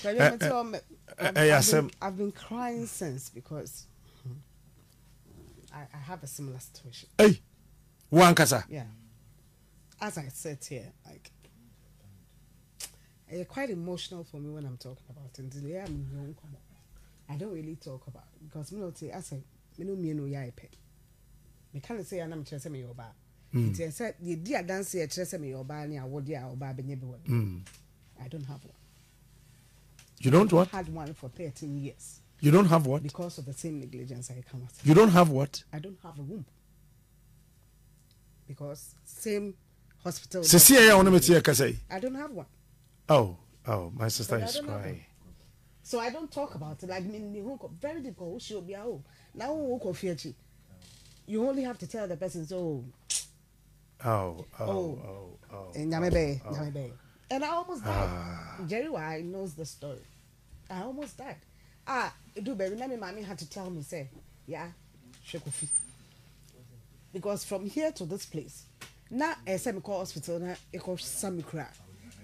I've been crying since because I have a similar situation. Hey, Wankasa. Yeah. As I said here, like, it's quite emotional for me when I'm talking about it. Until I'm young, I don't really talk about it because me not say I say me no me no yai pe. Me can't say I'm chese me yoba. It said the dear dance here chese me yoba ni awodi a oba benye be one. I don't have one. You don't what? I had one for 13 years. You don't have what? Because of the same negligence I come at. You don't have what? I don't have a womb. Because same hospital. I don't have one. Oh, my sister is crying. So I don't talk about it. Like, very difficult. She'll be out. Now, you only have to tell the person, so. And I almost died. Jerry Y knows the story. I almost died. Baby, mommy had to tell me, say, yeah, Shekofi. Because from here to this place, now a semi-call hospital, now it calls Samikra.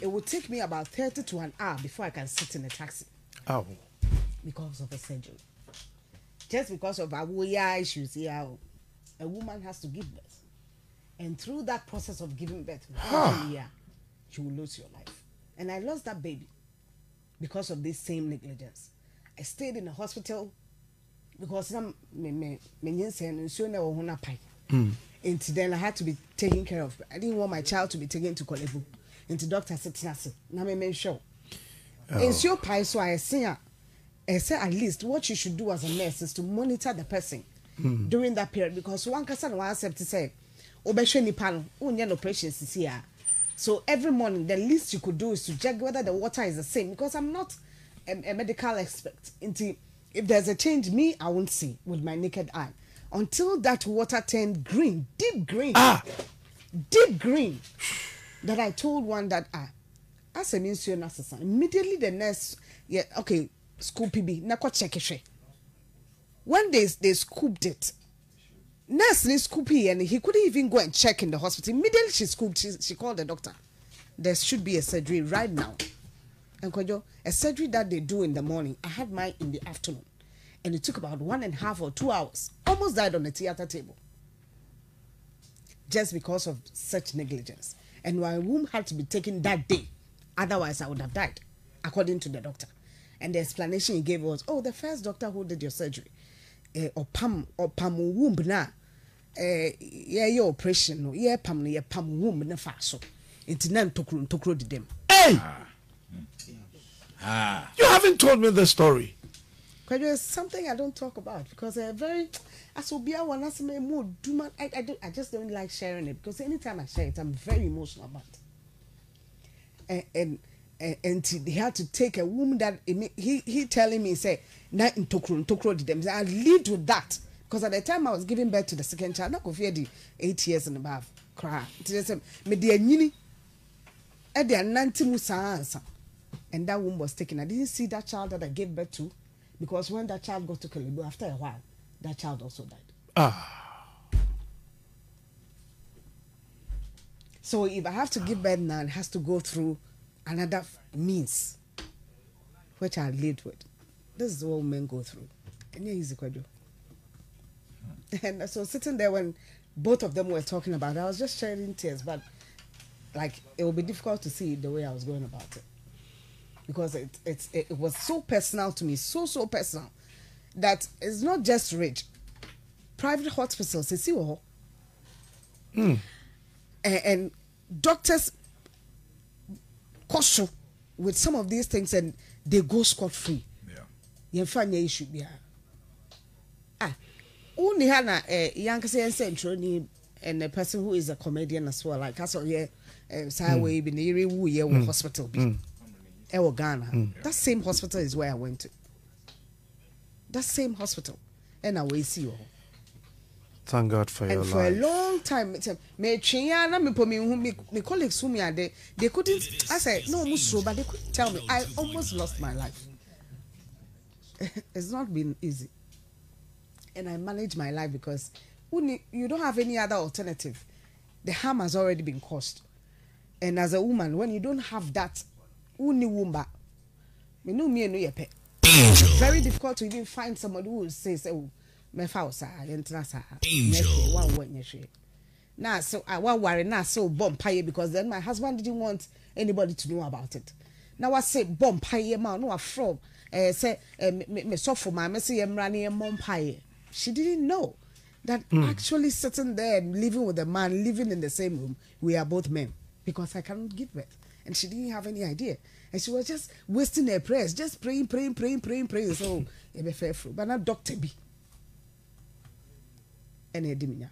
It would take me about 30 to an hour before I can sit in a taxi. Oh. Because of a surgery. Just because of our issues here, a woman has to give birth. And through that process of giving birth, you will lose your life. And I lost that baby because of this same negligence. I stayed in the hospital because and then I had to be taken care of. I didn't want my child to be taken to Kolebu. And the doctor said, "Na me show." It's your pie, so I say at least what you should do as a nurse is to monitor the person during that period, because one person was accept to say, "Obeshe ni pano, unye no patience is here." So every morning, the least you could do is to check whether the water is the same, because I'm not a medical expert. If there's a change, I won't see with my naked eye until that water turned green, deep green, deep green. That I told one that as an insurance assistant, immediately the nurse, scoop PB, nako check it. When they scooped it, nurse scooped it, and he couldn't even go and check in the hospital. Immediately she scooped, she called the doctor. There should be a surgery right now. And a surgery that they do in the morning, I had mine in the afternoon. And it took about 1.5 or 2 hours. Almost died on the theater table. Just because of such negligence. And my womb had to be taken that day. Otherwise, I would have died, according to the doctor. And the explanation he gave was, the first doctor who did your surgery, or pam womb na, your operation, pam womb na faso. It's nan tokro di dem. Hey! You haven't told me the story. Because there's something I don't talk about, because they're very, I just don't like sharing it, because anytime I share it, I'm very emotional about it. And he had to take a woman that he telling me, say, na tokro di dem. I lived with that, because at the time I was giving birth to the second child, not fear the 8 years and above, cry. Me de nyini, e de ananti musa. And that womb was taken. I didn't see that child that I gave birth to, because when that child got to Kalibu, after a while, that child also died. So if I have to give birth now, it has to go through another means, which I lived with. This is what men go through. And yeah, easy kwado. And so sitting there when both of them were talking about it, I was just shedding tears, but like it would be difficult to see the way I was going about it. Because it was so personal to me, so personal, that it's not just rich. Private hospitals, you see what? And doctors caution with some of these things, and they go scot-free. You find the issue here. Only Hannah, young century, and a person who is a comedian as well, like us here, Sideway, Binary, who hospital. Ghana. That same hospital is where I went to. That same hospital. And I will see you. Thank God for your life. And for a long time, my colleagues whom they couldn't, I said, no, but they couldn't tell me. I almost lost my life. It's not been easy. And I managed my life because you don't have any other alternative. The harm has already been caused. And as a woman, when you don't have that, uni wumba, Me no me no yepe. Very difficult to even find somebody who will say, "Oh, me fausa, yentra sa." One. Now, so I want worry now, so bomb pie because then my husband didn't want anybody to know about it. Now I say bomb pie man, no from say me so for my messy running a mom pie. She didn't know that actually sitting there and living with a man, living in the same room, we are both men because I cannot give birth, and she didn't have any idea, and she was just wasting her prayers, just praying. So it be fair, but not Doctor B. And a dimina.